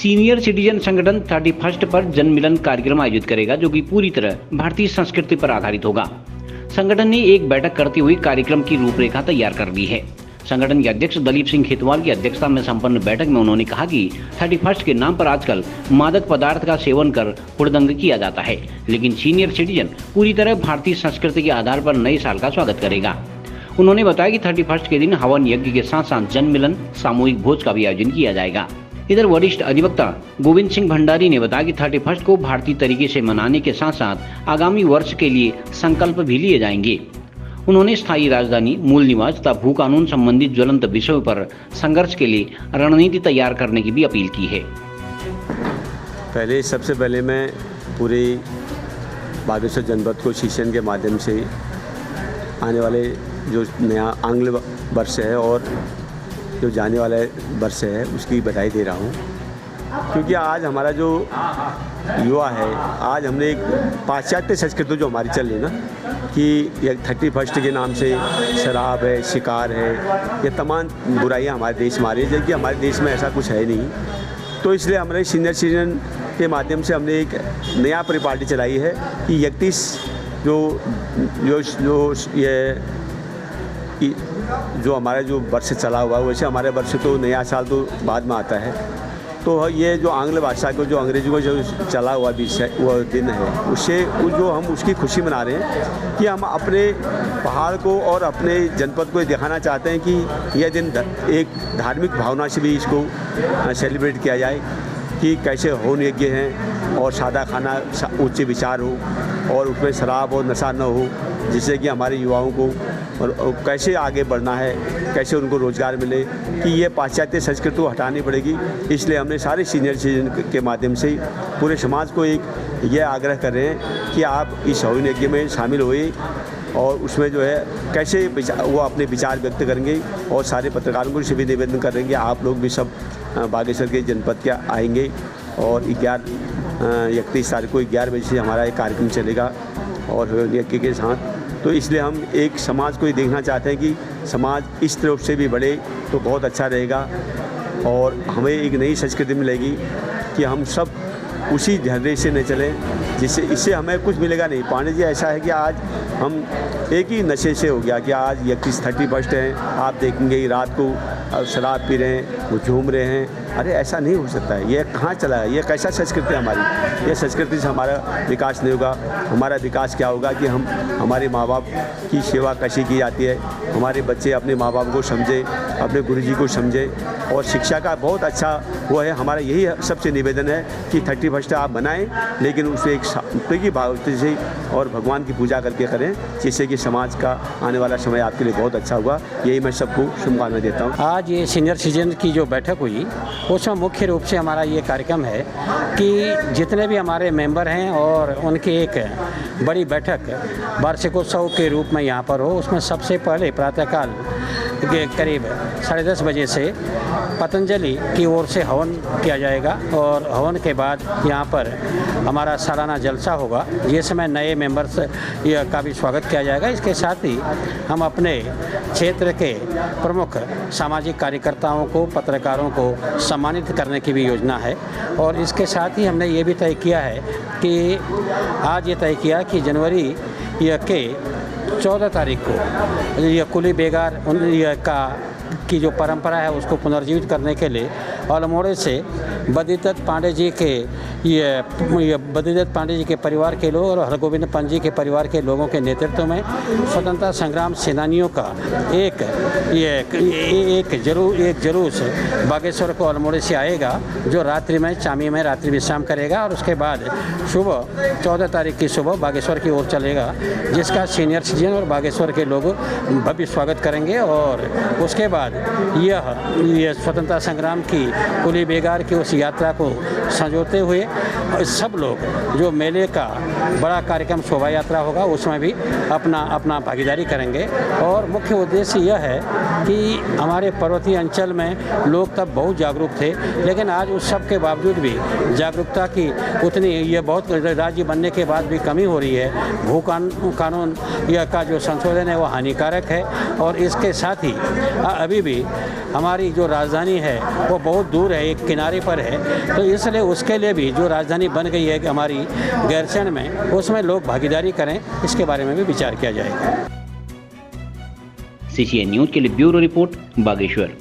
Senior citizen संगठन 31 पर जन मिलन कार्यक्रम आयोजित करेगा, जो कि पूरी तरह भारतीय संस्कृति पर आधारित होगा। संगठन ने एक बैठक करते हुए कार्यक्रम की रूपरेखा तैयार कर ली है। संगठन के अध्यक्ष दलीप सिंह खेतवाल की अध्यक्षता में संपन्न बैठक में उन्होंने कहा कि 31 के नाम पर आजकल मादक पदार्थ का सेवन कर हुड़दंग किया जाता है, लेकिन सीनियर सिटीजन पूरी तरह भारतीय संस्कृति के आधार पर नए साल का स्वागत करेगा। उन्होंने बताया कि 31 के दिन हवन यज्ञ के साथ साथ जन मिलन सामूहिक भोज का भी आयोजन किया जाएगा। इधर वरिष्ठ अधिवक्ता गोविंद सिंह भंडारी ने बताया कि 31 को भारतीय तरीके से मनाने के साथ साथ आगामी वर्ष के लिए संकल्प भी लिए जाएंगे। उन्होंने स्थायी राजधानी, मूल निवास तथा भू कानून संबंधित ज्वलंत विषयों पर संघर्ष के लिए रणनीति तैयार करने की भी अपील की है। सबसे पहले मैं पूरे बागेश्वर जनपद को शीशन के माध्यम से आने वाले जो नया आंग्ल वर्ष है और जो जाने वाला वर्ष है उसकी बधाई दे रहा हूँ, क्योंकि आज हमारा जो युवा है, आज हमने एक पाश्चात्य संस्कृति जो हमारी चल रही ना कि 31 के नाम से शराब है, शिकार है, ये तमाम बुराइयां हमारे देश में आ रही है, जबकि हमारे देश में ऐसा कुछ है नहीं। तो इसलिए हमारे सीनियर सिटीजन के माध्यम से हमने एक नया परिपाटी चलाई है कि 31 जो हमारा जो वर्ष चला हुआ है, वैसे हमारे वर्ष तो नया साल तो बाद में आता है। तो ये जो आंग्ल भाषा को जो अंग्रेजी को जो चला हुआ वो दिन है, उससे जो हम उसकी खुशी मना रहे हैं कि हम अपने पहाड़ को और अपने जनपद को दिखाना चाहते हैं कि यह दिन एक धार्मिक भावना से भी इसको सेलिब्रेट किया जाए कि कैसे हवन यज्ञ हैं और सादा खाना, उच्च विचार हो और उसमें शराब और नशा न हो, जिससे कि हमारे युवाओं को और कैसे आगे बढ़ना है, कैसे उनको रोज़गार मिले, कि ये पाश्चात्य संस्कृति को हटानी पड़ेगी। इसलिए हमने सारे सीनियर सिटीजन के माध्यम से पूरे समाज को एक ये आग्रह कर रहे हैं कि आप इस हवन यज्ञ में शामिल होइए और उसमें जो है कैसे वो अपने विचार व्यक्त करेंगे। और सारे पत्रकारों को से भी निवेदन करेंगे, आप लोग भी सब बागेश्वर के जनपद के आएंगे और 31 तारीख को 11 बजे से हमारा एक कार्यक्रम चलेगा और हवन यज्ञ के साथ। तो इसलिए हम एक समाज को ही देखना चाहते हैं कि समाज इस तरफ से भी बढ़े तो बहुत अच्छा रहेगा और हमें एक नई संस्कृति मिलेगी कि हम सब उसी धैर्य से न चलें जिससे इससे हमें कुछ मिलेगा नहीं। पांडे जी, ऐसा है कि आज हम एक ही नशे से हो गया कि आज 31 है, आप देखेंगे रात को शराब पी रहे हैं, वो झूम रहे हैं। अरे ऐसा नहीं हो सकता है, ये कहाँ चला है, ये कैसा संस्कृति है हमारी। ये संस्कृति से हमारा विकास नहीं होगा। हमारा विकास क्या होगा कि हम हमारे माँ बाप की सेवा कैसी की जाती है, हमारे बच्चे अपने माँ बाप को समझे, अपने गुरुजी को समझे और शिक्षा का बहुत अच्छा वो है। हमारा यही सबसे निवेदन है कि 31 आप बनाएं, लेकिन उसे एक सात्विक भाव से और भगवान की पूजा करके करें, जिससे कि समाज का आने वाला समय आपके लिए बहुत अच्छा होगा। यही मैं सबको शुभकामनाएं देता हूँ। आज ये सीनियर सिटीजन की जो बैठक हुई, उसमें मुख्य रूप से हमारा ये कार्यक्रम है कि जितने भी हमारे मेंबर हैं और उनकी एक बड़ी बैठक वार्षिकोत्सव के रूप में यहाँ पर हो। उसमें सबसे पहले प्रातःकाल के करीब 10:30 बजे से पतंजलि की ओर से हवन किया जाएगा और हवन के बाद यहाँ पर हमारा सालाना जलसा होगा, जिसमें नए मेंबर्स का भी स्वागत किया जाएगा। इसके साथ ही हम अपने क्षेत्र के प्रमुख सामाजिक कार्यकर्ताओं को, पत्रकारों को सम्मानित करने की भी योजना है। और इसके साथ ही हमने ये भी तय किया है कि आज ये तय किया कि जनवरी के 14 तारीख को ये कुली बेगार की जो परंपरा है उसको पुनर्जीवित करने के लिए अल्मोड़े से बद्रीदत्त पांडे जी के परिवार के लोग और हरगोविंद पंत जी के परिवार के लोगों के नेतृत्व में स्वतंत्रता संग्राम सेनानियों का एक जुलूस बागेश्वर को अल्मोड़े से आएगा, जो रात्रि में चामी में रात्रि विश्राम करेगा और उसके बाद सुबह 14 तारीख की सुबह बागेश्वर की ओर चलेगा, जिसका सीनियर सिटीजन और बागेश्वर के लोग भव्य स्वागत करेंगे। और उसके बाद यह स्वतंत्रता संग्राम की कुली बेगार की उस यात्रा को संजोते हुए सब लोग जो मेले का बड़ा कार्यक्रम शोभा यात्रा होगा उसमें भी अपना भागीदारी करेंगे। और मुख्य उद्देश्य यह है कि हमारे पर्वतीय अंचल में लोग तब बहुत जागरूक थे, लेकिन आज उस सब के बावजूद भी जागरूकता की उतनी ये बहुत राज्य बनने के बाद भी कमी हो रही है। भू कानून यह का जो संशोधन है वो हानिकारक है और इसके साथ ही अभी भी हमारी जो राजधानी है वो बहुत बहुत दूर है, एक किनारे पर है, तो इसलिए उसके लिए भी जो राजधानी बन गई है हमारी गैरसैंण में, उसमें लोग भागीदारी करें, इसके बारे में भी विचार किया जाएगा। CCN न्यूज के लिए ब्यूरो रिपोर्ट बागेश्वर।